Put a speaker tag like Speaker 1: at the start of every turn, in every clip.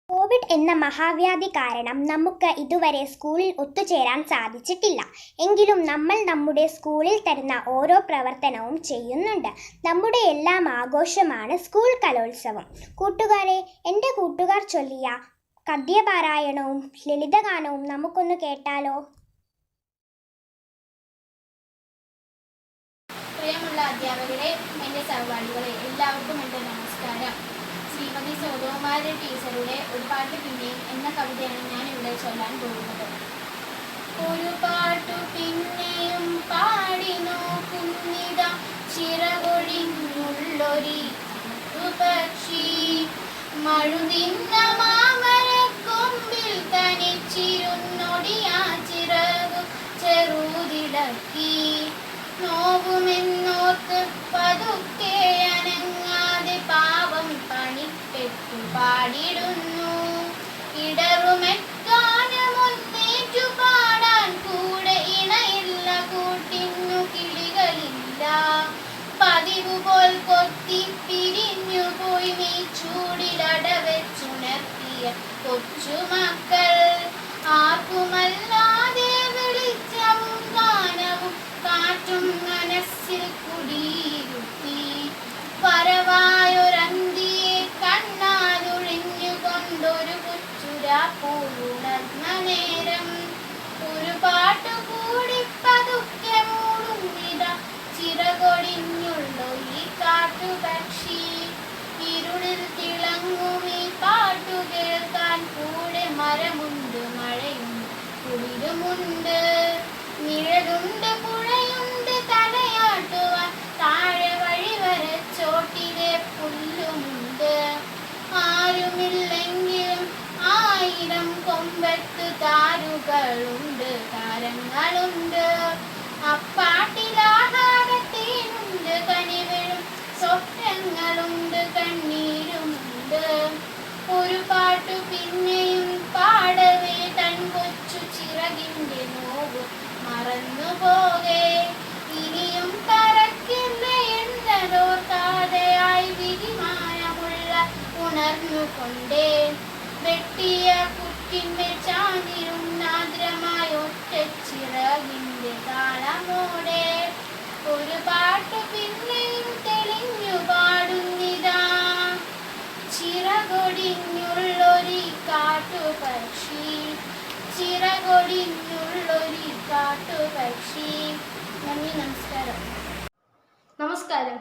Speaker 1: Covid എന്ന മഹാവ്യാധി കാരണം നമുക്ക് ഇതുവരെ സ്കൂളിൽ ഒത്തുചേരാൻ സാധിച്ചിട്ടില്ല. എങ്കിലും നമ്മൾ നമ്മുടെ സ്കൂളിൽ തരുന്ന ഓരോ പ്രവർത്തനവും ചെയ്യുന്നുണ്ട്. നമ്മുടെ എല്ലാം ആഘോഷമാണ് സ്കൂൾ കലോത്സവം. കൂട്ടുകാരെ, എൻ്റെ കൂട്ടുകാർ ചൊല്ലിയ ഗദ്യപാരായണവും ലളിതഗാനവും നമുക്കൊന്ന് കേട്ടാലോ?
Speaker 2: പ്രിയമുള്ള അധ്യാപകരെ, എൻ്റെ സഹപാഠികളെ, എല്ലാവർക്കും എൻ്റെ നമസ്കാരം. ശ്രീമതി സോതകുമാരി ടീച്ചറുടെ ഒരു പാട്ട് പിന്നെയും എന്ന കവിതയാണ് ഞാൻ ഇവിടെ ചൊല്ലാൻ പോകുന്നത്. ഒരു പാട്ടു പിന്നെയും പാടി നോക്കുന്നിത ചിറകൊഴിഞ്ഞുള്ളൊരി പക്ഷി, മഴുതിന്ന മാമരക്കൊമ്പിൽ തനിച്ചിരുന്നൊടിയാ ചിറകു ചെറുതിളക്കി. നോവുമെന്നോർത്ത് പതുക്കെ അനങ്ങാതെ പാവം പണിപ്പെട്ടു പാടിടുന്നു. ഇടറുമെക്കാനമൊന്നേറ്റു പാടാൻ കൂടെ ഇണയില്ല, കൂട്ടിന്നു കിളികളില്ല. പതിവുപോൽ കൊത്തി പിരിഞ്ഞു പോയി നീ ചൂടിലടവെച്ചുണർത്തിയ കൊച്ചുമക്കൾ. ആർക്കുമല്ലാതെ വെളിച്ചവും ഗാനവും കാറ്റും മനസ്സിൽ കുടിയിരുത്തി. പരവായൊരന്തിയെ കണ്ണാലൊഴിഞ്ഞുകൊണ്ടൊരു കൊച്ചുരാപ്പൂവുണർന്ന നേരം, ഒരു പാട്ടുകൂടി പതുക്കെ മൂടുന്നിത ചിറകൊടിഞ്ഞുള്ളോ ഈ കാട്ടുപക്ഷി. ഇരുളിൽ തിളങ്ങും ഈ പാട്ടു കേൾക്കാൻ കൂടെ മരമുണ്ട്, മഴയുണ്ട്, കുളിരുമുണ്ട്, നിഴലുണ്ട്, പുഴയുണ്ട്, തലയാട്ടുവാൻ താഴെ വഴി വരച്ചോട്ടിലെ പുല്ലുമുണ്ട്. ആരുമില്ലെങ്കിലും 1000 കൊമ്പത്ത് താരുകളുണ്ട്, താരങ്ങളുണ്ട്. അപ്പാട്ടിലാഹാരത്തേനുണ്ട്, കനിവഴും സ്വപ്നങ്ങളുണ്ട്, കണ്ണീരുമുണ്ട്. ഒരു പാട്ടു പിന്നെയും പാടവേ തൻ കൊച്ചു ചിറകിൻ്റെ നോവ് മറന്നുപോകെ. ഇനിയും പറക്കില്ല എന്നതോർക്കാതെയായി വിധിമാനമുള്ള ഉണർന്നുകൊണ്ടേ. വെട്ടിയ കുറ്റിന്മേൽ ചാഞ്ഞിരുന്നാദ്രമായ ഒറ്റ ചിറകിൻ്റെ താളമോടെ ഒരു പാട്ടു പിന്നെയും തെളിഞ്ഞു പാടുന്നിതാ ചിറകൊടിഞ്ഞുള്ളൊരി കാട്ടുപക്ഷി, ചിറകൊടിഞ്ഞുള്ളൊരി കാട്ടുപക്ഷി. നന്ദി, നമസ്കാരം.
Speaker 3: നമസ്കാരം.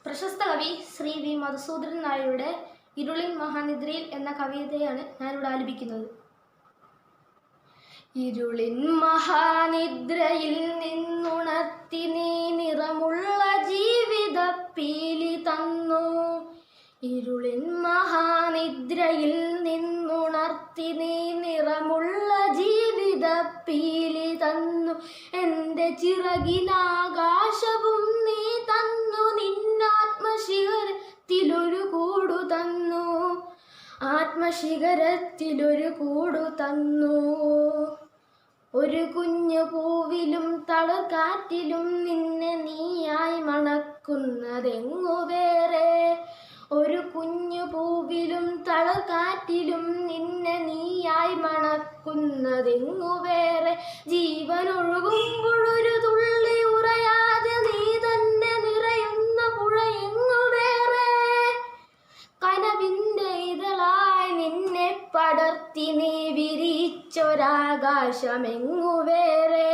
Speaker 3: പ്രശസ്ത കവി ശ്രീ വി മധുസൂദനൻ നായരുടെ ഇരുളിൻ മഹാനിദ്രയിൽ എന്ന കവിതയാണ് ഞാനിവിടെ ആലപിക്കുന്നത്. ഇരുളിൻ മഹാനിദ്രയിൽ നിന്നുണർത്തി നീ നിറമുള്ള ജീവിത പീലി തന്നു. ഇരുളിൻ മഹാനിദ്രയിൽ നിന്നുണർത്തി നീ നിറമുള്ള ജീവിത പീലി തന്നു. എൻ്റെ ചിറകിനാകാശവും നീ തന്നു, നിന്നാത്മശിഖരത്തിലൊരു കൂടു തന്നു, ആത്മശിഖരത്തിലൊരു കൂടു തന്നു. ഒരു കുഞ്ഞു പൂവിലും തളർക്കാറ്റിലും നിന്നെ നീയായി മണക്കുന്നതെങ്ങു വേറെ. ഒരു കുഞ്ഞു പൂവിലും തളർക്കാറ്റിലും നിന്നെ നീയായി മണക്കുന്നതെങ്ങു വേറെ. ജീവനൊഴുകുമ്പോഴൊരു തുള്ളി ഉറയാതെ നീ തന്നെ നിറയുന്ന പുഴയെങ്ങു വേറെ. കനവിൻ്റെ ഇതളായി നിന്നെ പടർത്തി നീ വിരിച്ചൊരാകാശമെങ്ങു വേറെ.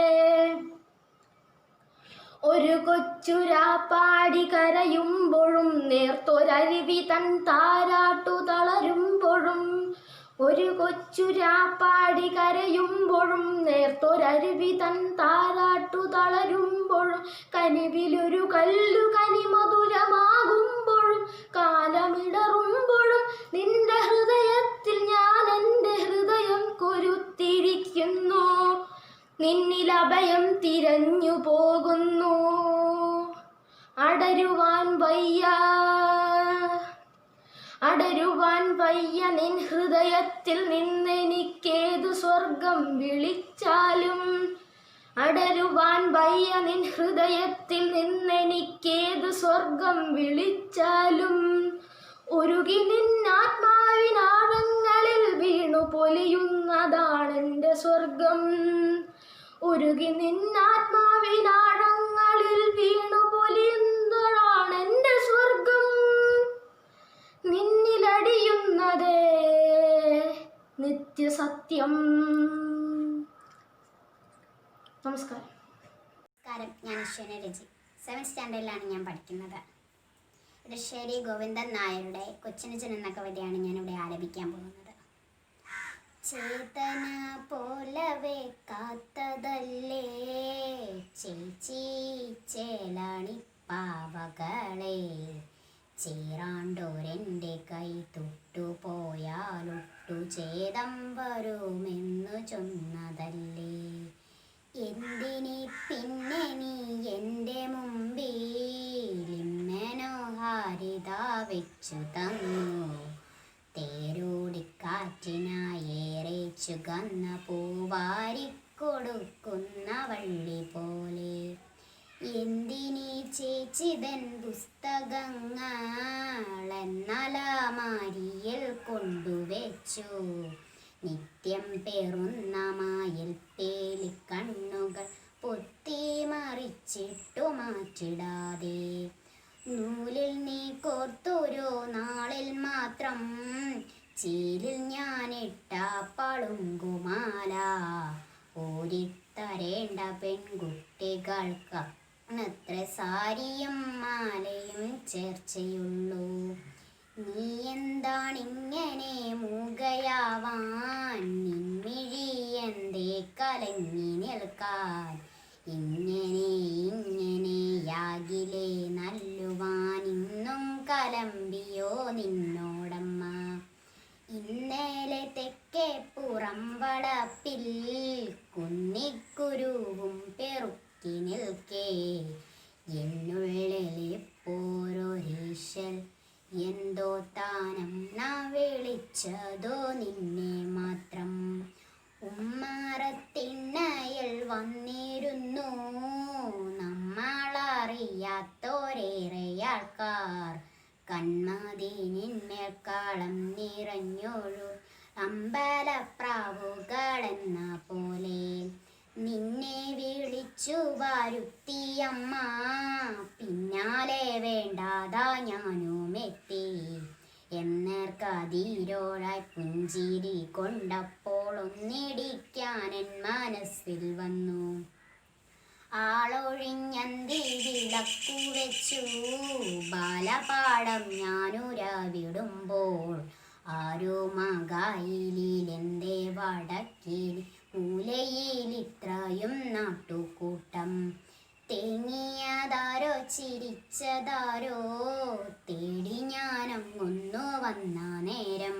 Speaker 3: ഒരു കൊച്ചുരാപ്പാടി കരയുമ്പോഴും നേർത്തൊരരുവി തൻ താരാട്ടു തളരുമ്പോഴും, ഒരു കൊച്ചുരാപ്പാടി കരയുമ്പോഴും നേർത്തൊരരുവി തൻ താരാട്ടു തളരുമ്പോഴും, കനിവിലൊരു കല്ലു കനിമധുരമാകുമ്പോഴും, കാലമിടറുമ്പോഴും നിന്റെ ഹൃദയത്തിൽ ഞാൻ എൻ്റെ ഹൃദയം കൊരുത്തിരിക്കുന്നു. നിന്നിൽ അഭയം തിരഞ്ഞു പോകുന്നു. അടരുവാൻ വയ്യ നിൻ ഹൃദയത്തിൽ നിന്നെനിക്കേതു സ്വർഗം വിളിച്ചാലും. അടരുവാൻ വയ്യ നിൻ ഹൃദയത്തിൽ നിന്നെനിക്കേതു സ്വർഗം വിളിച്ചാലും. ഉരുകി നിന്നാത്മാവിനാഴങ്ങളിൽ വീണു പൊലിയുന്നതാണെൻ്റെ സ്വർഗം. ഉരുകി നിന്നാത്മാവിനാഴങ്ങളിൽ വീണു പൊലിയുന്നതാണെൻ്റെ സ്വർഗം. നിന്നിലടിയുന്നതേ നിത്യസത്യം. നമസ്കാരം.
Speaker 4: ഞാൻ അശ്വന രജി. 7th സ്റ്റാൻഡേർഡിലാണ് ഞാൻ പഠിക്കുന്നത്. ഇടശ്ശേരി ഗോവിന്ദൻ നായരുടെ കൊച്ചനുജൻ എന്ന കവിതയാണ് ഞാനിവിടെ ആലപിക്കാൻ പോകുന്നത്. ചേതന പോലവേ കാത്തതല്ലേ ചേച്ചി ചേലാണി പാവകളെ, ചേറാണ്ടോരെൻ്റെ കൈ തൊട്ടുപോയാലൊട്ടു ചേതം വരുമെന്നു ചൊന്നതല്ലേ. എന്തിനി പിന്നെ നീ എൻ്റെ മുമ്പിൽ വെച്ചു തന്നു, തേരോടിക്കാറ്റിനായേറെ ചുകന്ന പൂവാരിക്കൊടുക്കുന്ന വള്ളി പോലെ. എന്തിനീ ചേച്ചിതൻ പുസ്തകങ്ങളെന്നലമാരിയിൽ കൊണ്ടുവച്ചു, നിത്യം പേറുന്ന മായിൽ പേലിക്കണ്ണുകൾ പൊത്തിമറിച്ചിട്ടു മാറ്റിടാതെ. നൂലിൽ നീ കോർത്തൊരു നാളിൽ മാത്രം ചീലിൽ ഞാനിട്ട പളുങ്കുമാല, ഓരിത്തരേണ്ട പെൺകുട്ടികൾക്ക് അത്ര സാരിയും മാലയും ചേർച്ചയുള്ളൂ. നീ എന്താണിങ്ങനെ മൂകയാവാൻ, നിൻമിഴി എന്തേ കലങ്ങി നിൽക്കാൻ, ഇങ്ങനെയാകിലേ നല്ലുവാൻ ഇന്നും കലമ്പിയോ നിന്നോടമ്മ. ഇന്നലെ തെക്കേ പുറം വളപ്പിൽ കുന്നിക്കുരുവും പെറുക്കി നിൽക്കേ, എന്നുള്ളിലിപ്പോരൊരീശൽ എന്തോ താനം നാ വിളിച്ചതോ നിന്നെ മാത്രം. ഉമ്മാറത്തിണ്ണയിൽ വന്നിരുന്നു നമ്മളറിയാത്തോരേറെ ആൾക്കാർ, കൺമതിനിന്മേൽക്കാളം നിറഞ്ഞൊഴു അമ്പലപ്രാവുകളെന്ന പോലെ. നിന്നെ വിളിച്ചു വരുത്തിയമ്മ, പിന്നാലെ വേണ്ടാതാ ഞാനും എത്തി. എന്നേർക്കതിരോഴായി പുഞ്ചിരി കൊണ്ടപ്പോൾ ഒന്നിടിക്കാനെൻ മനസ്സിൽ വന്നു. ആളൊഴിഞ്ഞന്തി വിളക്കു വെച്ചു ബാലപാഠം ഞാനുരവിടുമ്പോൾ, ആരോ മകായിലെൻ്റെ വടക്കിൽ മൂലയിൽ നാട്ടുകൂട്ടം. തേങ്ങിയതാരോ ചിരിച്ചതാരോ തേടി ഞാനങ്ങൊന്നു വന്ന നേരം,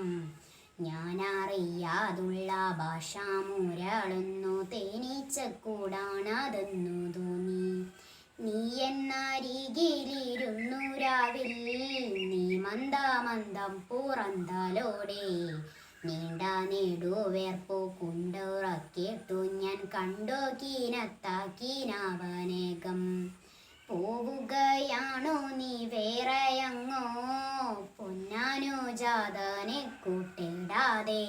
Speaker 4: ഞാനറിയാതുള്ള ഭാഷാമുരളുന്നു തേനീച്ചക്കൂടാണതെന്നു തോന്നി. നീ എന്നരികിലിരുന്നു രാവിൽ നീ മന്ദമന്ദം പുറന്തലോടെ, നീണ്ട നെടുവേർപ്പു കൊണ്ടുറക്കിട്ടു ഞാൻ കണ്ടു കീനത്താക്കീനവനേകം. പോവുകയാണോ നീ വേറെയങ്ങോ പൊന്നാനുജാതനെ കൂട്ടിടാതെ,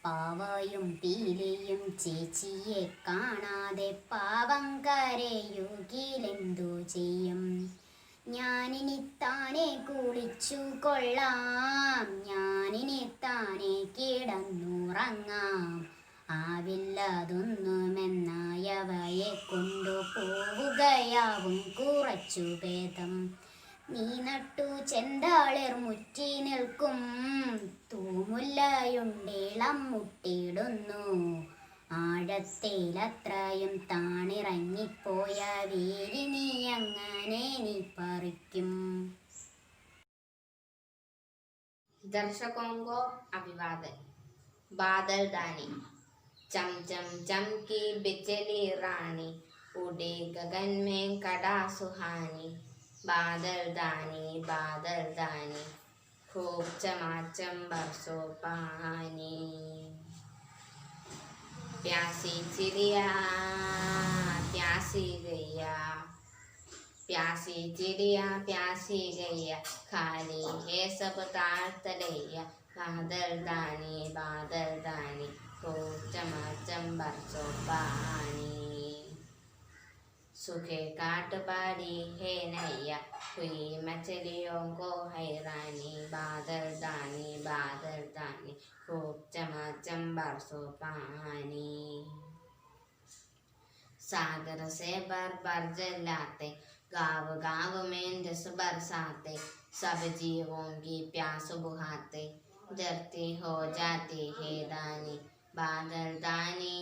Speaker 4: പാവയും പീലിയും ചേച്ചിയെ കാണാതെ പാവം കരയുകിലെന്തു ചെയ്യും. ഞാനിനി താനെ കുളിച്ചു കൊള്ളാം, ഞാനിനി താനെ കിടന്നുറങ്ങാം, ആവില്ലതൊന്നുമെന്നായവയെ കൊണ്ടുപോവുകയാവും കുറച്ചു ഭേദം. നീ നട്ടു ചെന്താളിർ മുറ്റി നിൽക്കും തൂമുല്ലയുണ്ടേളം മുട്ടിയിടുന്നു, ആഴത്തേലത്രയും താണിറങ്ങിപ്പോയ വേരി നീ അങ്ങനെ നീ പറിക്കും.
Speaker 5: दर्शकों को अभिवादन। बादल दानी चम चम चम की बिचली रानी, उड़े गगन में कड़ा सुहानी, बादल दानी खूब चमाचम बरसो पानी। प्यासी चिड़िया प्यासी गैया, प्यासी चिड़िया प्यासी गैया, खाली है सब तार तलैया। बादल दानी खूब चमाचम बरसो पानी। सूखे काट बाड़ी है नैया, हुई मछलियों को हैरानी। बादल दानी खूब चमाचम बरसो पानी। सागर से बर जलाते, गाँव गाँव में जस बरसाते, सब जीवों की प्यास बुझाते, धरती हो जाती है दानी। बादल दानी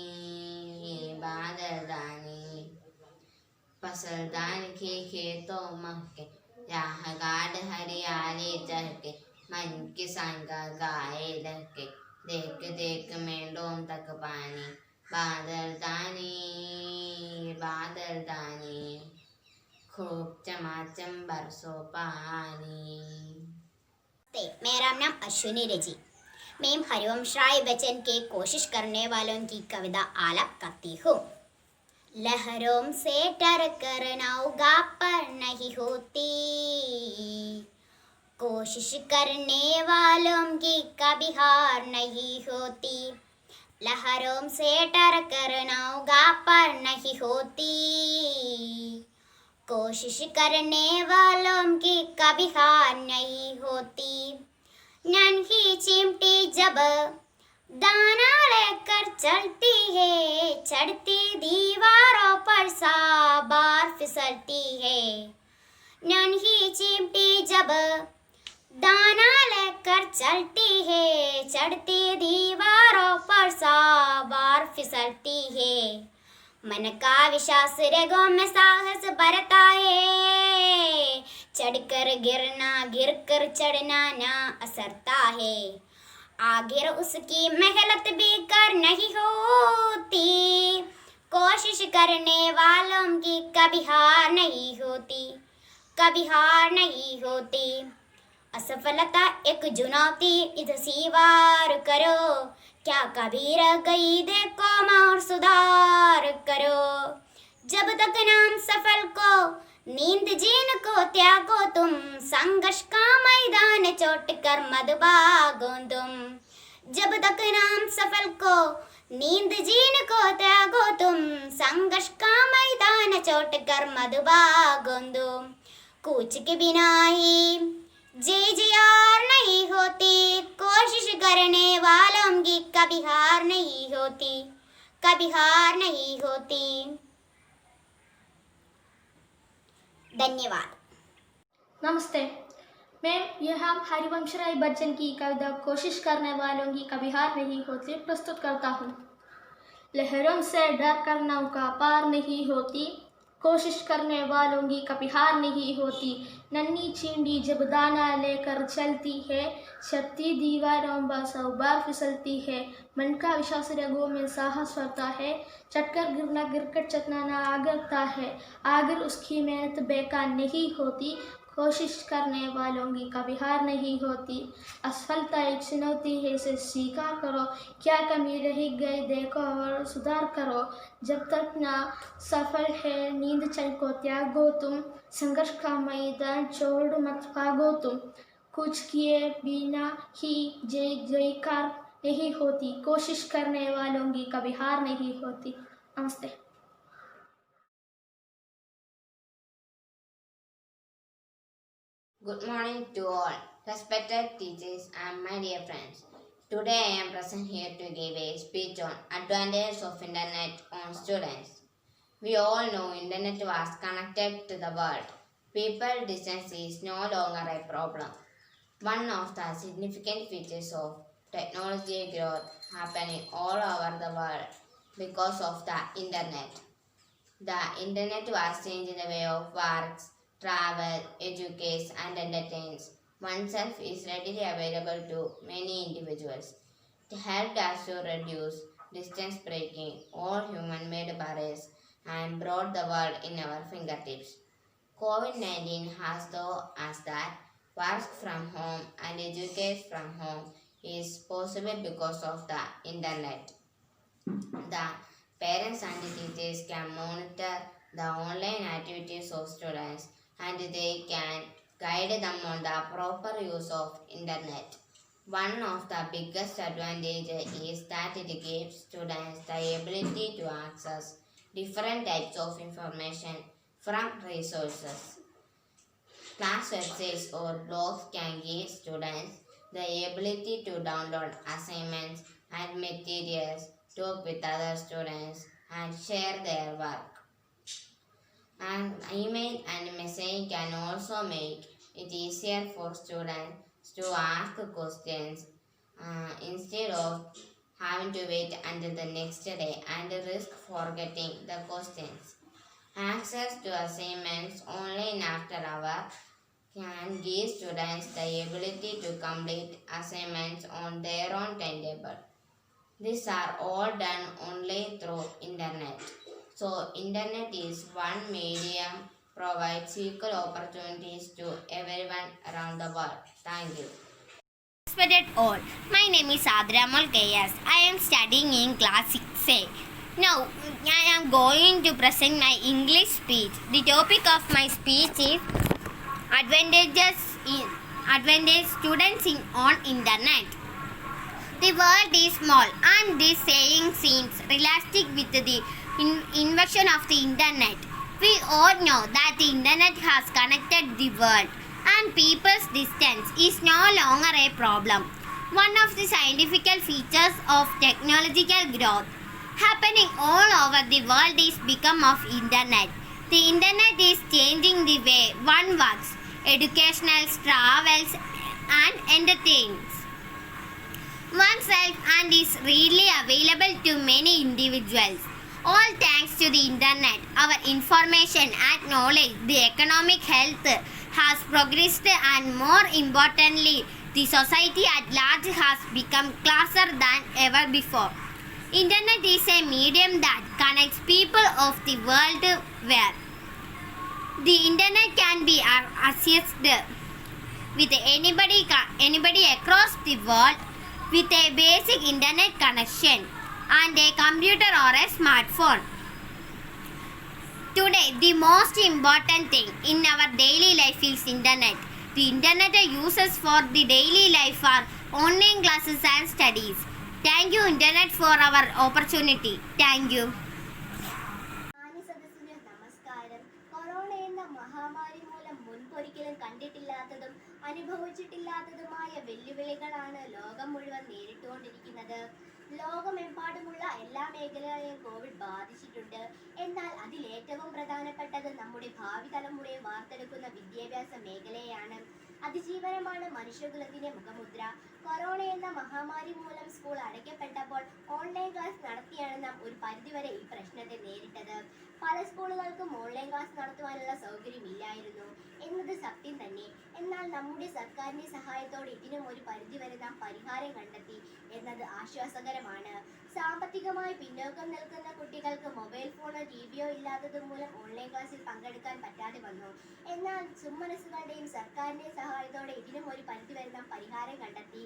Speaker 5: फसलदान के खेतों महके, राह गाड़ हरियाली चहके, मन किसान का गाए लहके, देख देख मेंढों तक पानी। बादल दानी खूब चमाचम बरसो पानी।
Speaker 4: मेरा नाम अश्विनी रजी। मैं हरिवंश राय बच्चन के कोशिश करने वालों की कविता आलाप करती हूँ। लहरों से डर कर नौका पर नहीं होती, कोशिश करने वालों की कभी हार नहीं होती। लहरों से डर कर नौका पर नहीं होती, कोशिश करने वालों की कभी हार नहीं होती। नन्ही चिमटी जब दाना लेकर चलती है, चढ़ती दीवारों पर 100 बार फिसलती है। नन्ही चिमटी जब दाना लेकर चलती है, चढ़ती दीवारों पर 100 बार फिसलती है। मन का विश्वास रगों में साहस बरता है, चढ़कर गिरना गिरकर चढ़ना ना असरता है। आखिर उसकी मेहनत भी कर नहीं होती, कोशिश करने वालों की कभी हार नहीं होती, कभी हार नहीं होती। असफलता एक चुनौती, इसे स्वीकार करो, क्या कभी रह गई देखो और सुधार करो। जब तक नाम सफल को नींद जीन को त्यागो तुम, संघर्ष का मैदान चोट कर मत भागो तुम। जब तक नाम सफल को नींद जीन को त्यागो तुम, संघर्ष का मैदान चोट कर मत भागो तुम। कुछ के बिना ही हार नहीं होती, कोशिश करने वालों की कभी हार नहीं होती, कभी हार नहीं होती। धन्यवाद।
Speaker 3: नमस्ते, मैं यहाँ हरिवंश राय बच्चन की कविता कोशिश करने वालों की कभी हार नहीं होती प्रस्तुत करता हूँ। लहरों से डर कर नौका पार नहीं होती, कोशिश करने वालों की कभी हार नहीं होती। नन्ही चींटी जब दाना लेकर चलती है, चढ़ती दीवारों पर 100 बार फिसलती है। मन का विश्वास रगों में साहस बढ़ता है, चढ़कर गिरना गिरकर चढ़ना ना आगरता है। आगर उसकी मेहनत बेकार नहीं होती, कोशिश करने वालों की कभी हार नहीं होती। असफलता एक चुनौती है, इसे स्वीकार करो, क्या कमी रह गई देखो और सुधार करो। जब तक ना सफल है नींद चैन को त्यागो तुम, संघर्ष का मैदान छोड़ मत भागो तुम। कुछ किए बिना ही जयकार नहीं होती, कोशिश करने वालों की कभी हार नहीं होती। नमस्ते।
Speaker 5: Good morning to all, respected teachers and my dear friends. Today I am present here to give a speech on advantage of internet on students. We all know internet was connected to the world. People distance is no longer a problem. One of the significant features of technology growth happening all over the world because of the internet. The internet was changing the way of works, travel, education, and entertains. Oneself is readily available to many individuals. It helped us to reduce distance breaking all human-made barriers and brought the world in our fingertips. COVID-19 has taught us that work from home and educate from home is possible because of the internet. The parents and teachers can monitor the online activities of students and they can guide them on the proper use of internet. One of the biggest advantages is that it gives students the ability to access different types of information from resources. Class websites or blogs can give students the ability to download assignments and materials, talk with other students, and share their work. And email and message can also make it easier for students to ask questions instead of having to wait until the next day and risk forgetting the questions. Access to assignments online after hours can give students the ability to complete assignments on their own timetable. These are all done only through internet. So internet is one medium provides equal opportunities to everyone around the world. Thank you.
Speaker 6: Respected all, my name is Adramal KS. I am studying in class 6A. Now, I am going to present my English speech. The topic of my speech is advantage students on internet. The world is small and this saying seems realistic with the invention of the internet. We all know that the internet has connected the world and people's distance is no longer a problem. One of the scientific features of technological growth happening all over the world is become of internet. The internet is changing the way one works, educational, travels and entertains oneself and is readily available to many individuals. All thanks to the internet, our information and knowledge, the economic health has progressed and more importantly, the society at large has become closer than ever before. Internet is a medium that connects people of the world where the internet can be accessed with anybody across the world with a basic internet connection and a computer or a smartphone. Today, the most important thing in our daily life is internet. The internet uses for the daily life are online classes and studies. Thank you internet for our opportunity. Thank you.
Speaker 7: മാന്യസദസ്സിന് നമസ്കാരം. Corona എന്ന മഹാമാരി മൂലം മുൻപൊരിക്കലും കണ്ടിട്ടില്ലാത്തതും അനുഭവിച്ചിട്ടില്ലാത്തതുമായ വെല്ലുവിളികളാണ് ലോകം മുഴുവൻ നേരിട്ടുകൊണ്ടിരിക്കുന്നത്. ലോകമെമ്പാടുമുള്ള എല്ലാ മേഖലകളെയും Covid ബാധിച്ചിട്ടുണ്ട്. എന്നാൽ അതിലേറ്റവും പ്രധാനപ്പെട്ടത് നമ്മുടെ ഭാവി തലമുറയെ വാർത്തെടുക്കുന്ന വിദ്യാഭ്യാസ മേഖലയാണ്. അതിജീവനമാണ് മനുഷ്യകുലത്തിന്റെ മുഖമുദ്ര. കൊറോണ എന്ന മഹാമാരി മൂലം സ്കൂൾ അടയ്ക്കപ്പെട്ടപ്പോൾ ഓൺലൈൻ ക്ലാസ് നടത്തിയാണ് നാം ഒരു പരിധിവരെ ഈ പ്രശ്നത്തെ നേരിട്ടത്. പല സ്കൂളുകൾക്കും ഓൺലൈൻ ക്ലാസ് നടത്തുവാനുള്ള സൗകര്യമില്ലായിരുന്നു എന്നത് സത്യം തന്നെ. എന്നാൽ നമ്മുടെ സർക്കാരിന്റെ സഹായത്തോടെ ഇതിനും ഒരു പരിധിവരെ നാം പരിഹാരം കണ്ടെത്തി എന്നത് ആശ്വാസകരമാണ്. സാമ്പത്തികമായി പിന്നോക്കം നിൽക്കുന്ന കുട്ടികൾക്ക് മൊബൈൽ ഫോണോ ടിവിയോ ഇല്ലാത്തത് മൂലം ഓൺലൈൻ ക്ലാസ്സിൽ പങ്കെടുക്കാൻ പറ്റാതെ വന്നു. എന്നാൽ സുമനസ്സുകളുടെയും സർക്കാരിന്റെയും സഹായത്തോടെ ഇതിനും ഒരു പരിധിവരെ നാം പരിഹാരം കണ്ടെത്തി.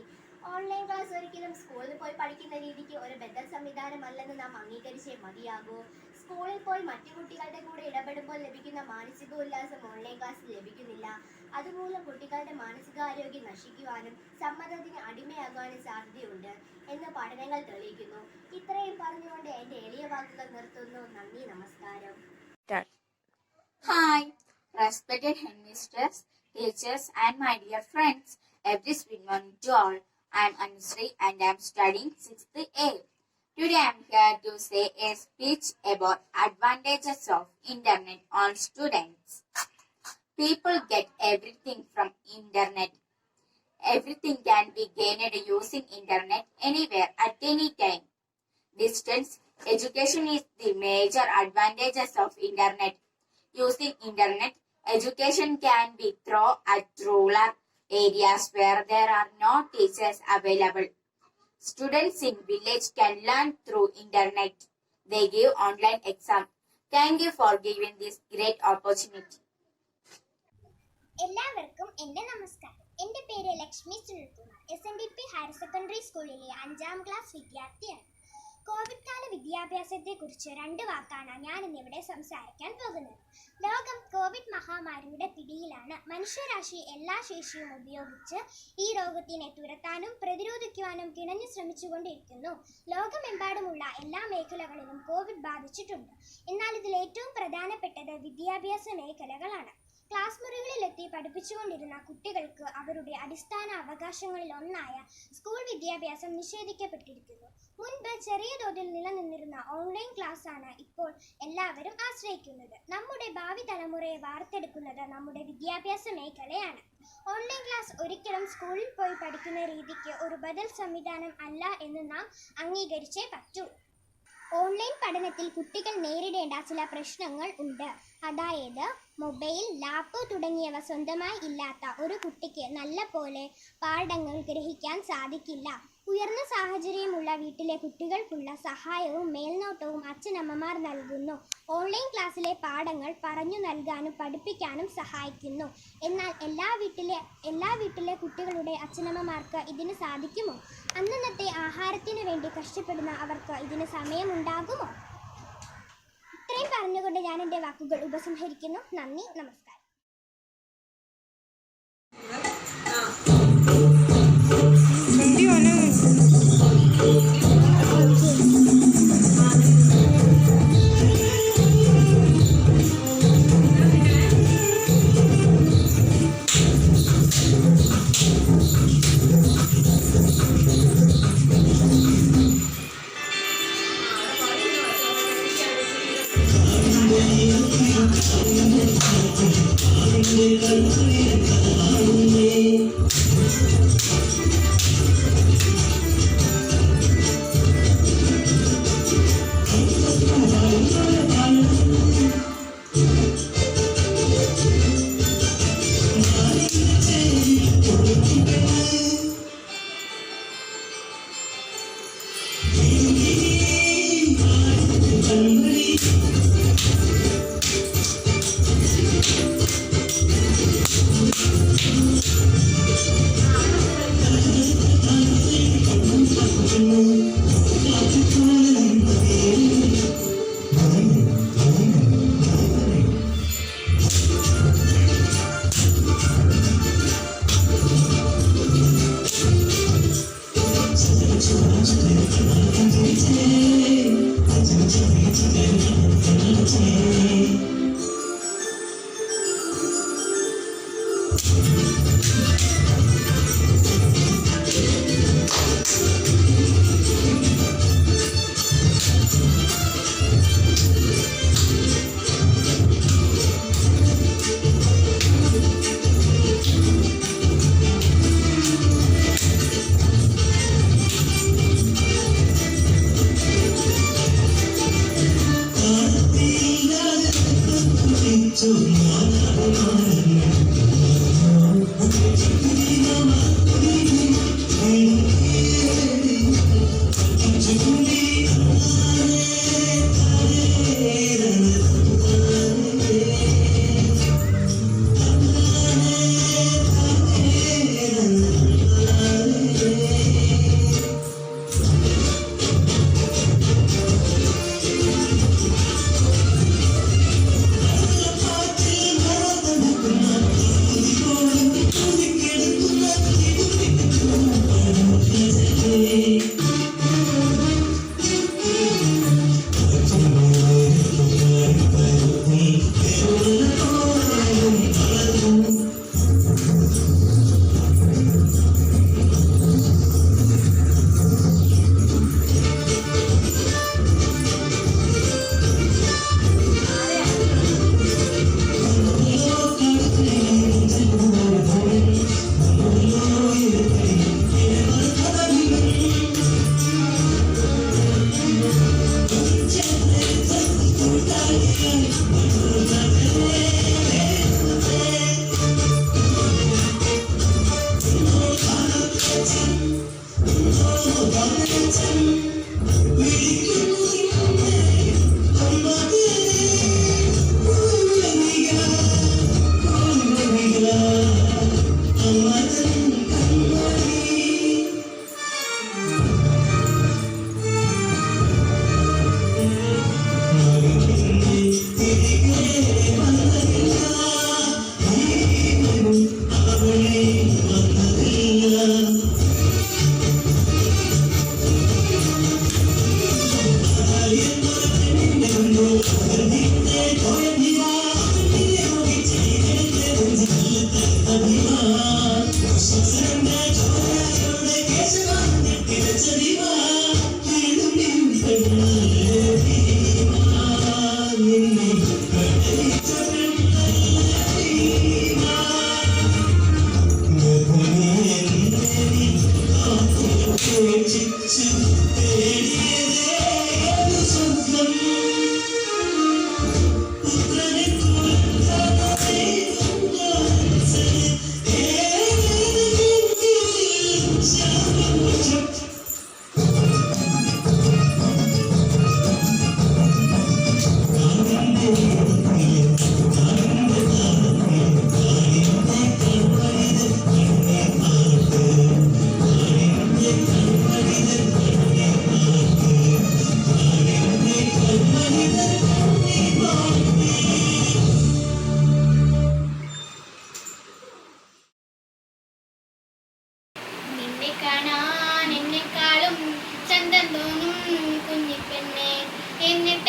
Speaker 7: ഓൺലൈൻ ക്ലാസ് ഒരിക്കലും സ്കൂളിൽ പോയി പഠിക്കുന്ന രീതിക്ക് ഒരു ബദൽ സംവിധാനമല്ലെന്ന് നാം അംഗീകരിച്ചേ മതിയാകൂ. സ്കൂളിൽ പോയി മറ്റു കുട്ടികളുടെ കൂടെ ഇടപെടുമ്പോൾ ലഭിക്കുന്ന മാനസിക ഉല്ലാസം ഓൺലൈൻ ക്ലാസ്സിൽ ലഭിക്കുന്നില്ല. അതുമൂലം കുട്ടികളുടെ മാനസികാരോഗ്യം നശിക്കുവാനും സമ്മതത്തിന് അടിമയാകാനും സാധ്യതയുണ്ട് എന്ന് പഠനങ്ങൾ തെളിയിക്കുന്നു. ഇത്രയും പറഞ്ഞുകൊണ്ട് എൻ്റെ എളിയ വാക്കുകൾ നിർത്തുന്നു. നന്ദി, നമസ്കാരം.
Speaker 8: Hi, respected headmistress, teachers, and my dear friends. A very sweet morning to all. I am Anusri and I am studying 6th A. Today I am here to say a speech about advantages of internet on students. People get everything from internet. Everything can be gained using internet anywhere at any time. Distance education is the major advantages of internet. Using internet, education can be taught at rural areas where there are no teachers available. Students in village can learn through internet. They give online exam. Thank you for giving this great opportunity.
Speaker 1: എല്ലാവർക്കും എൻ്റെ നമസ്കാരം. എൻ്റെ പേര് Lakshmi Sunilkumar. SNDP higher secondary സ്കൂളിലെ 5ാം class വിദ്യാർത്ഥിയാണ്. Covid കാല വിദ്യാഭ്യാസത്തെക്കുറിച്ച് 2 വാക്കാണ് ഞാൻ ഇന്നിവിടെ സംസാരിക്കാൻ പോകുന്നത്. ലോകം കോവിഡ് മഹാമാരിയുടെ പിടിയിലാണ്. മനുഷ്യരാശി എല്ലാ ശേഷിയും ഉപയോഗിച്ച് ഈ രോഗത്തിനെ തുരത്താനും പ്രതിരോധിക്കുവാനും കിണഞ്ഞു ശ്രമിച്ചുകൊണ്ടിരിക്കുന്നു. ലോകമെമ്പാടുമുള്ള എല്ലാ മേഖലകളിലും കോവിഡ് ബാധിച്ചിട്ടുണ്ട്. എന്നാൽ ഇതിൽ ഏറ്റവും പ്രധാനപ്പെട്ടത് വിദ്യാഭ്യാസ മേഖലകളാണ്. ക്ലാസ് മുറികളിലെത്തി പഠിപ്പിച്ചുകൊണ്ടിരുന്ന കുട്ടികൾക്ക് അവരുടെ അടിസ്ഥാന അവകാശങ്ങളിൽ ഒന്നായ സ്കൂൾ വിദ്യാഭ്യാസം നിഷേധിക്കപ്പെട്ടിരിക്കുന്നു. മുൻപ് ചെറിയ തോതിൽ നിലനിന്നിരുന്ന ഓൺലൈൻ ക്ലാസ്സാണ് ഇപ്പോൾ എല്ലാവരും ആശ്രയിക്കുന്നത്. നമ്മുടെ ഭാവി തലമുറയെ വാർത്തെടുക്കുന്നത് നമ്മുടെ വിദ്യാഭ്യാസ മേഖലയാണ്. ഓൺലൈൻ ക്ലാസ് ഒരിക്കലും സ്കൂളിൽ പോയി പഠിക്കുന്ന രീതിക്ക് ഒരു ബദൽ സംവിധാനം അല്ല എന്ന് നാം അംഗീകരിച്ചേ പറ്റൂ. ഓൺലൈൻ പഠനത്തിൽ കുട്ടികൾ നേരിടേണ്ട ചില പ്രശ്നങ്ങൾ ഉണ്ട്. അതായത് മൊബൈൽ, ലാപ്പ് തുടങ്ങിയവ സ്വന്തമായി ഇല്ലാത്ത ഒരു കുട്ടിക്ക് നല്ല പോലെ പാഠങ്ങൾ ഗ്രഹിക്കാൻ സാധിക്കില്ല. ഉയർന്ന സാഹചര്യമുള്ള വീട്ടിലെ കുട്ടികൾക്കുള്ള സഹായവും മേൽനോട്ടവും അച്ഛനമ്മമാർ നൽകുന്നു. ഓൺലൈൻ ക്ലാസ്സിലെ പാഠങ്ങൾ പറഞ്ഞു നൽകാനും പഠിപ്പിക്കാനും സഹായിക്കുന്നു. എന്നാൽ എല്ലാ വീട്ടിലെ കുട്ടികളുടെ അച്ഛനമ്മമാർക്ക് ഇതിന് സാധിക്കുമോ? അന്നന്നത്തെ ആഹാരത്തിനു വേണ്ടി കഷ്ടപ്പെടുന്ന അവർക്ക് ഇതിന് സമയമുണ്ടാകുമോ? ഇത്രയും പറഞ്ഞുകൊണ്ട് ഞാൻ എൻ്റെ വാക്കുകൾ ഉപസംഹരിക്കുന്നു. നന്ദി, നമസ്കാരം.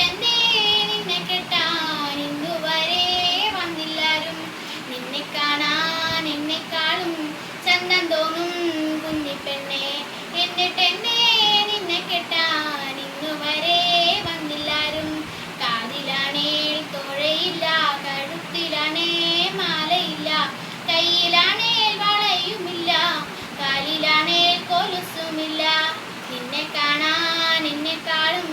Speaker 2: എന്നിട്ടെന്തേ നിന്നെ കെട്ടാൻ ഇന്നുവരെ വന്നില്ലാരും. നിന്നെ കാണാൻ എന്നെക്കാളും ചന്തം തോന്നും കുഞ്ഞിപ്പെണ്ണെ, എന്നിട്ടെന്തേ നിന്നെ കെട്ടാൻ ഇന്നുവരെ വന്നില്ലാരും. കാതിലാണേൽ തോഴയില്ല, കഴുത്തിലാണേ മാലയില്ല, കയ്യിലാണേൽ വളയുമില്ല, കാലിലാണേൽ കൊലുസുമില്ല. നിന്നെ കാണാൻ എന്നെക്കാളും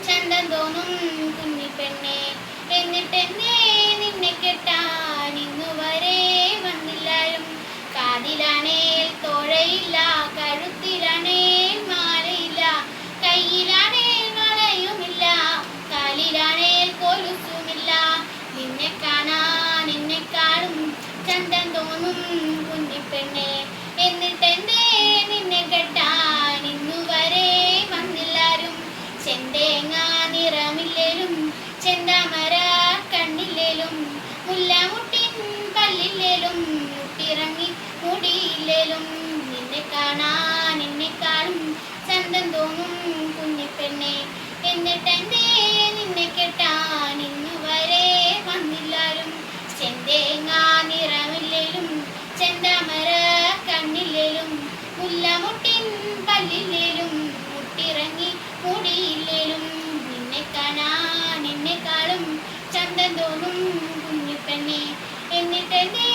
Speaker 2: ചന്തം തോന്നും കുഞ്ഞിപ്പെണ്ണെ, എന്നിട്ടെന്തേ നിന്നെ കെട്ടാൻ ഇന്നുവരെ വന്നില്ലാരും. കാതിലാണേൽ തോഴയില്ല, കഴുത്തിലാണേൽ മാലയില്ല, കയ്യിലാണേൽ വളയുമില്ല, കാലിലാണേൽ കൊലുസുമില്ല. നിന്നെ കാണാൻ എന്നെക്കാളും ചന്തം തോന്നും കുഞ്ഞിപ്പെണ്ണെ, എന്നിട്ടെന്തേ നിന്നെ കെട്ടാൻ ഇന്നുവരെ വന്നില്ലാരും. ചെന്തേങ്ങ നിറമില്ലേലും ചെന്താമര കണ്ണില്ലേലും മുല്ലമുട്ടിൻ പല്ലില്ലേലും മുട്ടിറങ്ങി മുടിയില്ലേലും നിന്നെ കാണാൻ എന്നെക്കാളും ചന്തം തോന്നും കുഞ്ഞിപ്പെണ്ണെ, എന്നിട്ടെന്തേ നിന്നെ കെട്ടാൻ ഇന്നുവരെ വന്നില്ലാരും. ചെന്തേങ്ങ നിറമില്ലേലും ചെന്താമര കണ്ണില്ലേലും മുല്ലമുട്ടിൻ പല്ലില്ലേലും മുട്ടിറങ്ങി മുടിയില്ലേലും നിന്നെ കാണാൻ എന്നെക്കാളും ചന്തം തോന്നും കുഞ്ഞിപ്പെണ്ണെ, എന്നിട്ടെന്തേ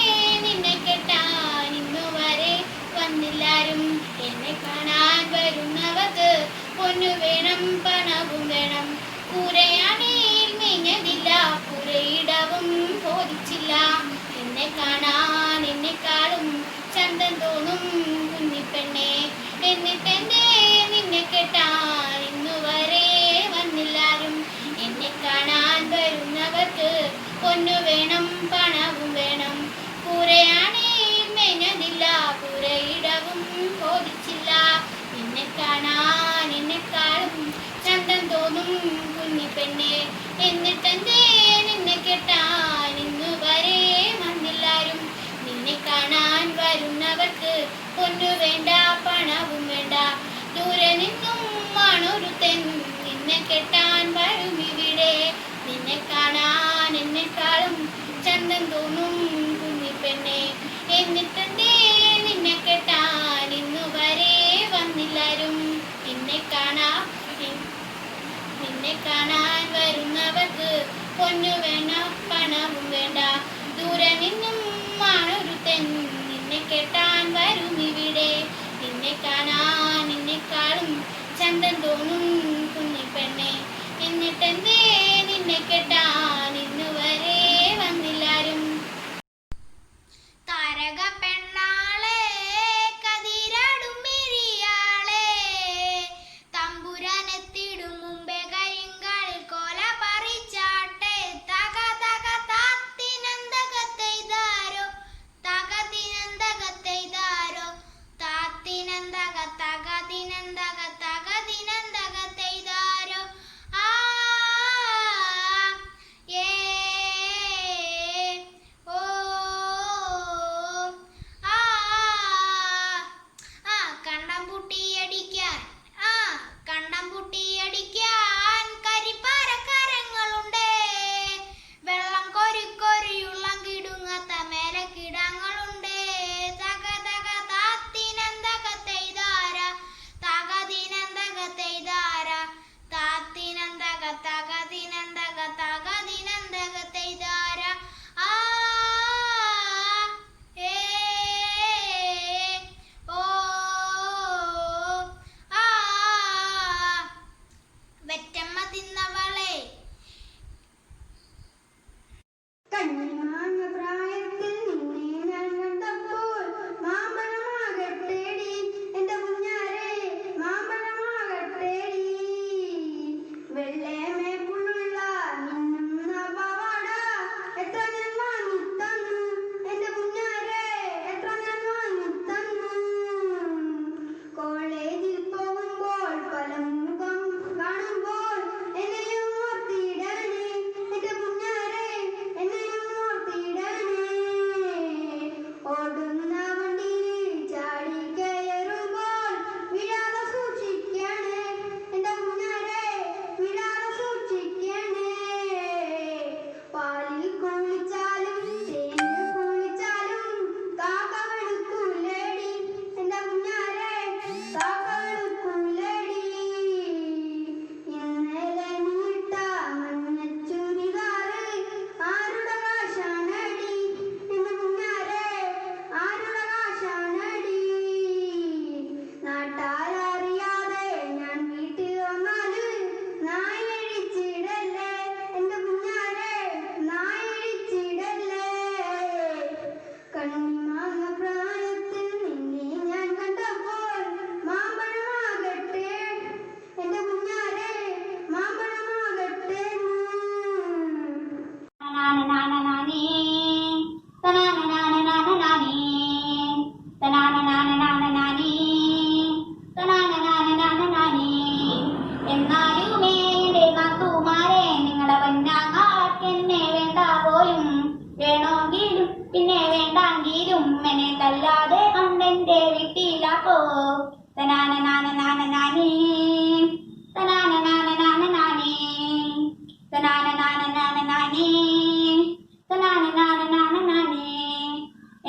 Speaker 2: നിന്നെ കെട്ടാൻ ഇന്നുവരെ വന്നില്ലാരും. എന്നെ കാണാൻ വരുന്നവർക്ക് പൊന്നു വേണം, പണവും വേണം, കൂരയാണേൽ മേഞ്ഞതില്ല, പുരയിടവും ബോധിച്ചില്ല. എന്നെ കാണാൻ എന്നെക്കാളും ചന്തം തോന്നും കുഞ്ഞിപ്പെണ്ണെ, എന്നിട്ടെന്തേ നിന്നെ കെട്ടാൻ ഇന്നുവരെ വന്നില്ലാരും. എന്നെ കാണാൻ വരുന്നവർക്ക് പൊന്നു വേണം, പണവും വേണം, കൂരയാണേൽ മേഞ്ഞതില്ല, പുരയിടവും ബോധിച്ചില്ല. നിന്നെ കാണാൻ എന്നെക്കാളും ചന്തം തോന്നും കുഞ്ഞിപ്പെണ്ണെ, എന്നിട്ടെന്തേ നിന്നെ കെട്ടാൻ ഇന്നുവരെ വന്നില്ലാരും. നിന്നെ കാണാൻ വരുന്നവർക്ക് പൊന്നു വേണ്ട, പണവും വേണ്ട, ദൂരെ നിന്നും ആണൊരുത്തൻ നിന്നെ കെട്ടാൻ വരുമിവിടെ. നിന്നെ കാണാൻ എന്നെക്കാളും ചന്തം തോന്നും കുഞ്ഞിപ്പെണ്ണെ, എന്നിട്ടെന്തേ നിന്നെ കെട്ടാൻ ഇന്നുവരെ വന്നില്ലാരും. നിന്നെ കാണാൻ വരുന്നവർക്ക് പൊന്നു വേണ്ട, പണവും വേണ്ട, ദൂരെ നിന്നും ആണൊരുത്തൻ നിന്നെ കെട്ടാൻ വരുമിവിടെ. നിന്നെ കാണാൻ എന്നെക്കാളും ചന്തം തോന്നും കുഞ്ഞിപ്പെണ്ണെ, എന്നിട്ടെന്തേ നിന്നെ കെട്ടാൻ ഇന്നുവരെ വന്നില്ലാരും.
Speaker 1: താരക പെണ്ണാളെ കതിരാടും മിരിയാളെ, തമ്പുരാനെത്തിടും മുമ്പേ കരിങ്കാൽ കോല പറിച്ചാട്ടെ,
Speaker 9: കൺമാങ്ങപ്രായത്തിൽ നിന്നെ ഞാൻ കണ്ടപ്പോൾ മാമ്പഴമാകട്ടെ എന്റെ കുഞ്ഞാരെ മാമ്പഴമാകട്ടെ
Speaker 3: എന്നാലുമേ എന്റെ നാത്തുമാരെ നിങ്ങളുടെ പൊന്നാങ്ങളെന്നെ വേണ്ട പോലും വേണമെങ്കിലും പിന്നെ വേണ്ടെങ്കിലും എന്നെ തല്ലാതെ കണ്ടെന്റെ വീട്ടിലാക്കോ തനാനനാനനാനനാനേ തനാനനാനനാനനാനേ തനാനനാനനാനനാനേ തനാനനാനനാനനാനേ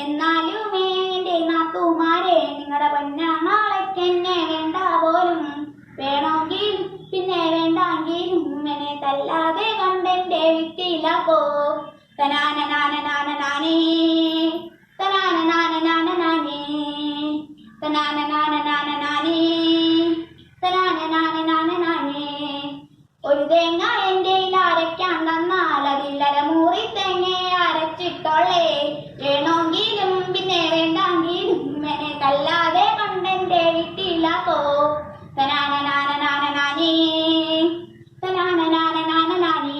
Speaker 3: എന്നാലുമേ എന്റെ നാത്തുമാരെ നിങ്ങളുടെ പൊന്നാങ്ങളെന്നെ വേണ്ട പോലും വേണമെങ്കിലും പിന്നെ വേണ്ടെങ്കിലും എന്നെ തല്ലാതെ കണ്ടെന്റെ വീട്ടിലാക്കോ തനാനനാനനാനനാനേ തനാനനാനനാനനാനേ തനാനനാനനാനനാനേ തനാനനാനനാനനാനേ ഒരു തേങ്ങ എന്റെ അരയ്ക്കാൻ തന്നാൽ അതിൽ അരമൂറി തേങ്ങ അരച്ചിട്ടോളേ വേണമെങ്കിലും പിന്നെ വേണ്ടെങ്കിലും എന്നെ തല്ലാതെ കണ്ടെന്റെ വീട്ടിലാക്കോ തനാനനാനനാനനാനേ തനാനനാനനാനനാനേ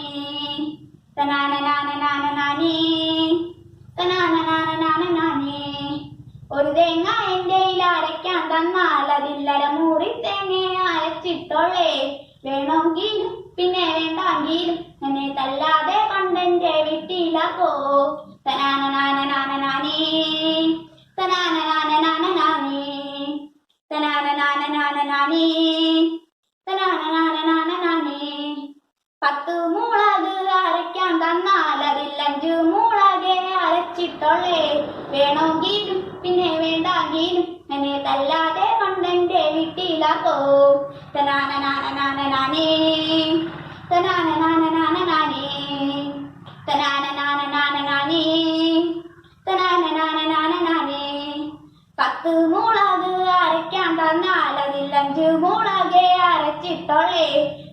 Speaker 3: തനാനനാനനാനനാനേ തനാനനാനനാനനാനേ ഒരു തേങ്ങ എന്റെ അരയ്ക്കാൻ തന്നാൽ അതിൽ അരമൂറി തേങ്ങ അരച്ചിട്ടോളേ വേണമെങ്കിലും പിന്നെ വേണ്ടെങ്കിലും എന്നെ തല്ലാതെ കണ്ടെന്റെ വീട്ടിലാക്കോ തനാനനാനനാനനാനേ തനാനനാനനാനനാനേ തനാനനാനനാനനാനേ തനാനനാനനാനനാനേ 10 മുളക് അരയ്ക്കാൻ തന്നാൽ അതിൽ 5 മുളകെ അരച്ചിട്ടോളേ വേണമെങ്കിലും പിന്നെ വേണ്ടെങ്കിലും എന്നെ തല്ലാതെ കണ്ടെന്റെ വീട്ടിലാക്കോ തനാനനാനനാനനാനേ തനാനനാനനാനനാനേ തനാനനാനനാനനാനേ തനാനനാനനാനനാനേ 10 മുളക് അരയ്ക്കാൻ തന്നാൽ അതിൽ 5 മുളകെ അരച്ചിട്ടോളേ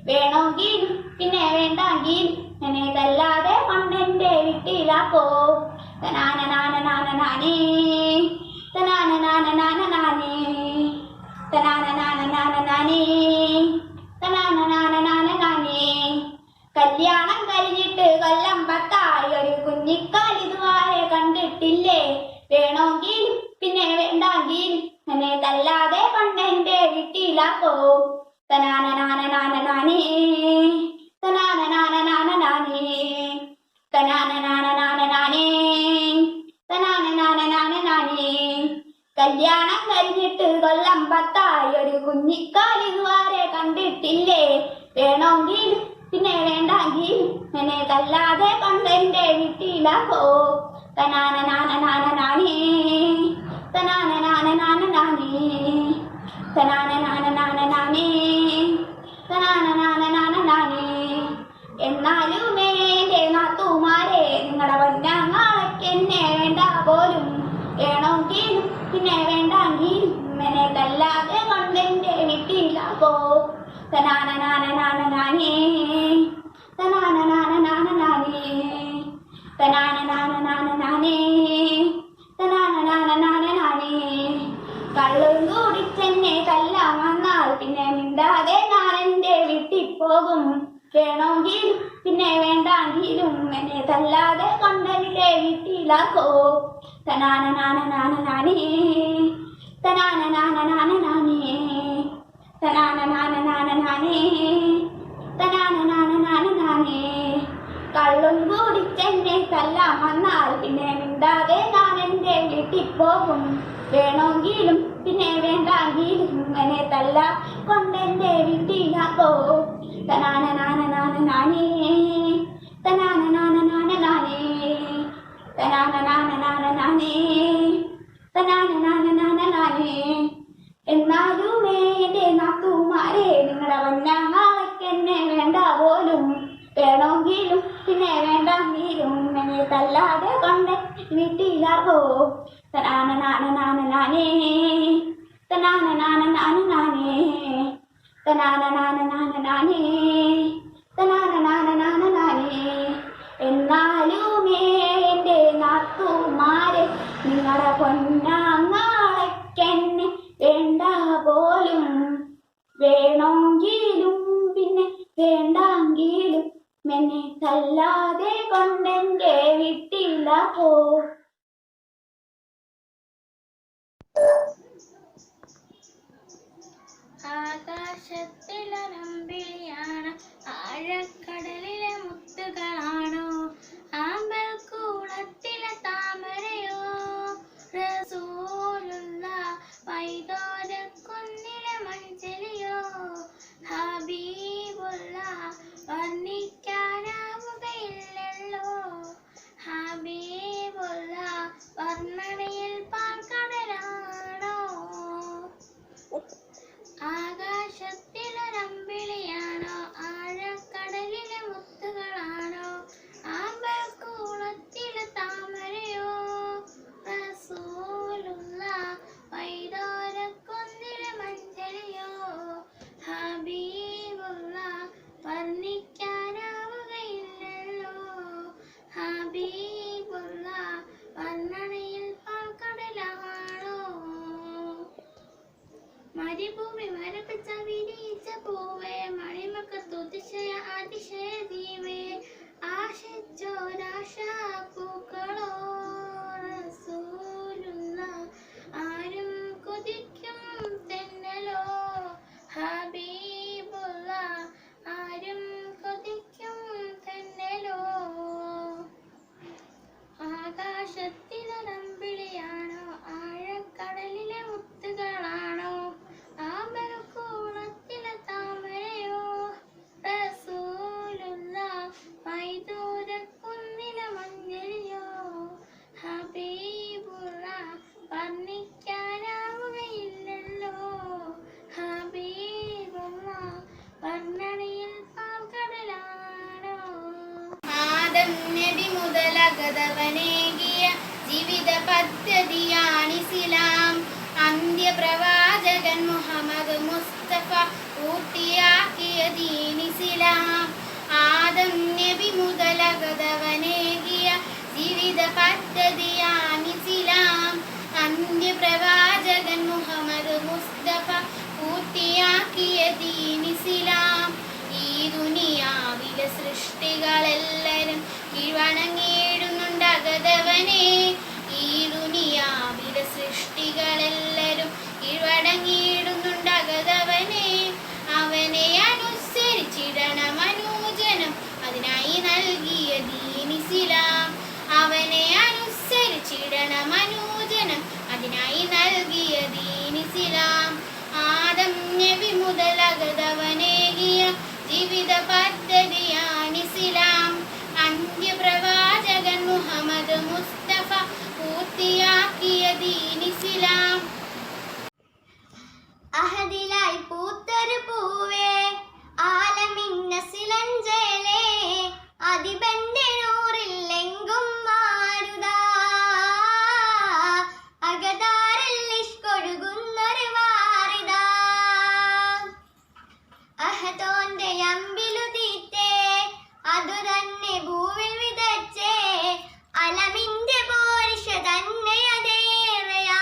Speaker 3: വേണമെങ്കിലും പിന്നെ വേണ്ടെങ്കിലും എന്നെ തല്ലാതെ കണ്ടെന്റെ വീട്ടിലാക്കോ തനാനനാനനാനനാനേ തനാനനാനനാനനാനേ തനാനനാനനാനനാനേ തനാനനാനനാനനാനേ കല്യാണം കഴിഞ്ഞിട്ട് കൊല്ലം 10 ആയി ഒരു കുഞ്ഞിക്കാലിതുവരെ കണ്ടിട്ടില്ലേ വേണമെങ്കിലും പിന്നെ വേണ്ടെങ്കിലും എന്നെ തല്ലാതെ കണ്ടെന്റെ വീട്ടിലാക്കോ തനാനനാനനാനനാനേ തനാനനാനനാനനാനേ തനാനനാനനാനനാനേ തനാനനാനനാനനാനേ കല്യാണം കഴിഞ്ഞിട്ട് കൊല്ലം 10 ആയി ഒരു കുഞ്ഞിക്കാലിതുവരെ കണ്ടിട്ടില്ലേ വേണമെങ്കിലും പിന്നെ വേണ്ടെങ്കിലും എന്നെ തല്ലാതെ കണ്ടെന്റെ വീട്ടിലാക്കോ തനാനനാനനാനനാനേ തനാനനാനനാനനാനേ തനാനനാനനാനനാനേ തനാനനാനനാനനാനേ എന്നാലുമേ എന്റെ നാത്തുമാരെ നിങ്ങളുടെ പൊന്നാങ്ങളെന്നെ വേണ്ട പോലും വേണമെങ്കിലും പിന്നെ വേണ്ടെങ്കിലും എന്നെ തല്ലാതെ കണ്ടെന്റെ വീട്ടിലാക്കോ തനാനനാനനാനനാനേ തനാനനാനനാനനാനേ തനാനനാനനാനനാനേ തനാനനാനനാനനാനേ കള്ളും കുടിച്ചെന്നെ തല്ലാൻ വന്നാൽ പിന്നെ മിണ്ടാതെ ഞാൻ എന്റെ വീട്ടിൽ പോകും വേണമെങ്കിലും പിന്നെ വേണ്ടെങ്കിലും എന്നെ തല്ലാതെ കൊണ്ടെന്റെ വീട്ടിലാക്കോ തനാനനാനനാനനാനേ തനാനനാനനാനനാനേ തനാനനാനനാനനാനേ തനാനനാനനാനനാനേ കള്ളും കുടിച്ചെന്നെ തല്ലാൻ വന്നാൽ പിന്നെ മിണ്ടാതെ ഞാൻ എന്റെ വീട്ടിൽ പോകും വേണമെങ്കിലും പിന്നെ വേണ്ടെങ്കിലും എന്നെ തല്ല കൊണ്ടെന്റെ വീട്ടിലാക്കോ തനാനനാനനാനനാനേ തനാനനാനനാനനാനേ തനാനനാനനാനനാനേ തനാനനാനനാനനാനേ എന്നാലുമേ എന്റെ നാത്തുമാരെ നിങ്ങളുടെ പൊന്നാങ്ങളെന്നെ വേണ്ട പോലും വേണമെങ്കിലും പിന്നെ വേണ്ടെങ്കിലും എന്നെ തല്ലാതെ കൊണ്ട് വീട്ടിലാകോ തനാനനാനനാനനാനേ തനാനനാനനാനനാനേ തനാനനാനനാനനാനേ തനാനനാനനാനനാനേ എന്നാലുമേ എന്റെ നാത്തുമാരെ
Speaker 10: നിങ്ങളുടെ പൊന്നാങ്ങളെക്കെന്നെ വേണ്ട പോലും, വേണമെങ്കിലും പിന്നെ വേണ്ടെങ്കിലും മെന്നെ തല്ലാതെ കൊണ്ടെന്റെ വിട്ടില്ല പോ.
Speaker 3: ആകാശത്തിലൊരമ്പിളിയാണ്, ആഴക്കടലിലെ മുത്തുകളാണോ, ആമ്പൽ കൂടത്തിലെ താമരയോ, റസൂലുള്ള വൈദോരക്കുന്നിലെ മഞ്ചലിയോ, ഹബീബുള്ള വർണ്ണിക്കാനാവുകയില്ലല്ലോ, ഹബീബുള്ള വർണ്ണനയിൽ പാൽക്കടലാണോ. ആകാശത്തിലൊരമ്പിളിയാണോ, ആഴക്കടലിലെ മുത്തുകളാണോ, ആമ്പൽ കൂളത്തിലെ താമരയോ, റസൂലുള്ള വൈദോരക്കുന്നിലെ മഞ്ചലിയോ, ഹബീബുള്ള വർണ്ണിക്കാനാവുകയില്ലല്ലോ, ഹബീബുള്ള വർണ്ണനയിൽ പാൽക്കടലാണോ. മരുഭൂമി മരപ്പിച്ച വിരിയിച്ച പൂവേ, മണിമക്കത്തുതിശയ അതിശയ ദീവേ, ആശിച്ചോരാശാപ്പൂക്കളോ, റസൂലുള്ള ആരും കൊതിക്കും തെന്നലോ, ഹബീബുള്ള ആരും കൊതിക്കും തെന്നലോ. ആകാശത്തിലൊരമ്പിളിയാണോ, ആഴക്കടലിലെ മുത്തുകളാണോ, ആമ്പൽക്കൂളത്തിലെ താമരയോ, റസൂലുള്ള വൈദൂരക്കുന്നിലെ മഞ്ഞളിയോ, ഹബീബുള്ള വർണ്ണിക്കാനാവുകയില്ലല്ലോ, ഹബീബുള്ള വർണ്ണനയിൽ പാൽക്കടലാണോ.
Speaker 6: ആദം നബി മുതലകതവനേകിയ ജീവിത പദ്ധതിയാണിസ്ലാം. അന്ത്യപ്രവാചകൻ മുഹമ്മദ് മുസ്തഫ പൂർത്തിയാക്കിയ ദീനിസ്ലാം. ആദം നബി മുതലകതവനേകിയ ജീവിത പദ്ധതിയാണിസ്ലാം. അന്ത്യപ്രവാചകൻ മുഹമ്മദ് മുസ്തഫ പൂർത്തിയാക്കിയ ദീനിസ്ലാം. ഈ ദുനിയാവിലെ സൃഷ്ടികളെല്ലാരും കീഴ്വണങ്ങിയിടുന്നുണ്ടകതവനെ. ഈ ദുനിയാവിലെ സൃഷ്ടികളെല്ലാരും കീഴ്വണങ്ങിയിടുന്നുണ്ടകതവനെ. അവനെ അനുസരിച്ചിടണം അനുജനം, അതിനായി നൽകിയ ദീനിസ്ലാം. അവനെ അനുസരിച്ചിടണം അനുജനം, അതിനായി നൽകിയ ദീനിസ്ലാം. ആദം നബി മുതലകതവനേകിയ ജീവിത പദ്ധതിയാണിസ്ലാം. അന്ത്യപ്രവാചകൻ മുഹമ്മദ് മുസ്തഫ പൂർത്തിയാക്കിയ ദീനിസ്ലാം.
Speaker 1: അഹദിലായി പൂത്തൊരു പൂവേ, ആലമിൻ നസിലഞ്ചേലേ, അതിബന്റെ നൂറില്ലെങ്കും മാരുതാ, അകതാരിൽ ഇഷ്കൊഴുകുന്നൊരു വാറിതാ. അഹദോന്റെ അമ്പിലു തീറ്റേ, അതു തന്നെ ഭൂവിൽ വിതച്ചേ, അലമിന്റെ പോരിഷ തന്നെ അതേറെയാ,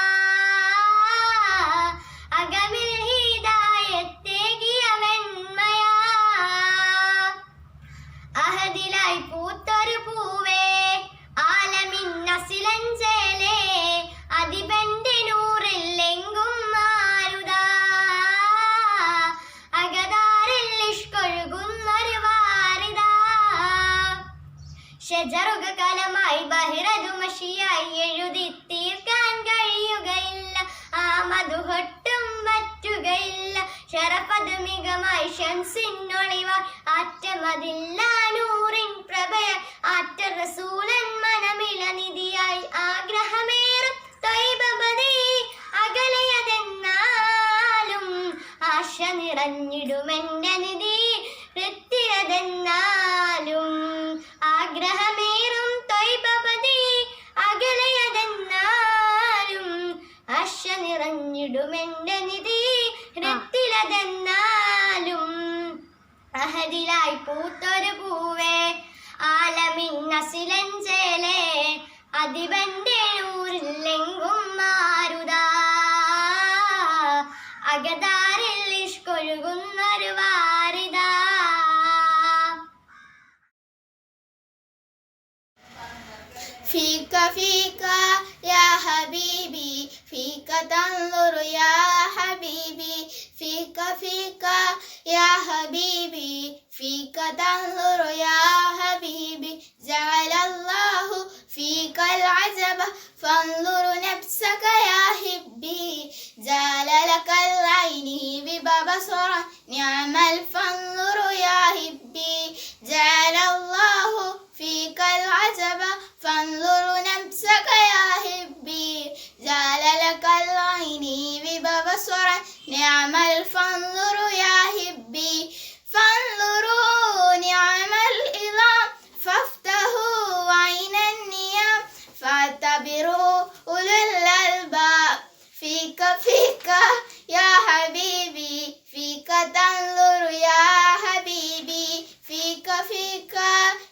Speaker 1: അകമിൽ ഹിദായത്തേകിയ വെണ്മയാ. അഹദിലായി പൂത്തൊരു പൂവേ, ആലമിൻ നസിലഞ്ചേലേ, അതിബന്റെ നൂറില്ലെങ്കും മാരുതാ, അകതാരിൽ ഇഷ്കൊഴുകുന്നൊരു വാരിതാ. ഷജറുകലമായി ബഹിറതുമഷിയായി എഴുതി തീർക്കാൻ കഴിയുകയില്ല, ആമതുഹൊട്ടും പറ്റുകയില്ല. ഷറഫത് മികമായി ഷംസിനൊളിവായി ആറ്റമതില്ല നൂറിൻ പ്രഭയ, ആറ്റ റസൂലൻ മനമില നിധിയായി ആഗ്രഹമേറും ത്വയ്ബബദീ. അകലെയതെന്നാലും ആശ നിറഞ്ഞിടുമെന്റെ നിധി, വൃത്തിയതെന്നാലും ആഗ്രഹമേറും ത്വയ്ബബദീ. അകലെയതെന്നാലും ആശ നിറഞ്ഞിടുമെന്റെ നിധി, വൃത്തിലതെന്നാലും. അഹദിലായി പൂത്തൊരു പൂവേ, ആലമിൻ നസിലഞ്ചേലേ, അതിബന്റെ നൂറില്ലെങ്കും
Speaker 4: രാഗതാരിൽ ഇഷ്കൊഴുകുന്നൊരു വാരിത.
Speaker 2: فيك فيك يا حبيبي فيك تنظر يا حبيبي فيك فيك يا حبيبي فيك تنظر يا حبيبي جعل الله فيك العجب فانظر نفسك يا حبي جعل لك العين ببصرا نعم الفانظر يا حبي جعل الله فيك العجب فانظر نفسك يا حبي جعل لك العين ببصرا نعم الفانظر يا حبي فانظروا نعم العظام فافتحوا عين النيام فاعتبروا أولو الألباب فيك فيك يا حبيبي فيك تنظر يا حبيبي فيك فيك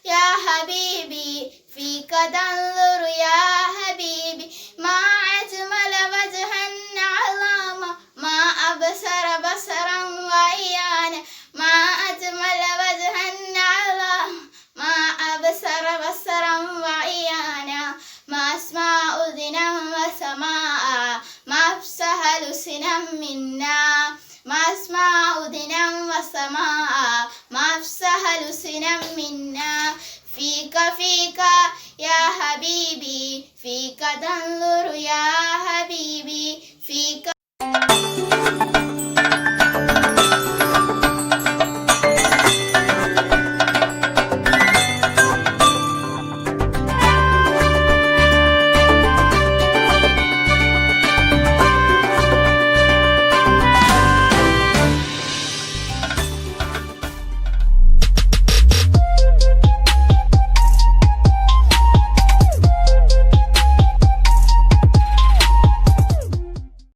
Speaker 2: يا حبيبي فيك تنظر يا حبيبي ما أجمل وجها عظاما ما أبصر بصرا وعيانا ما أجمل وجها عظاما ما أبصر بصرا وعيانا ما أسمع أذنا وسماء ما أفصح لسنا منا ما أسمع أذنا وسماء ما أفصح لسنا منا فيك فيك يا حبيبي فيك تنظر يا حبيبي فيك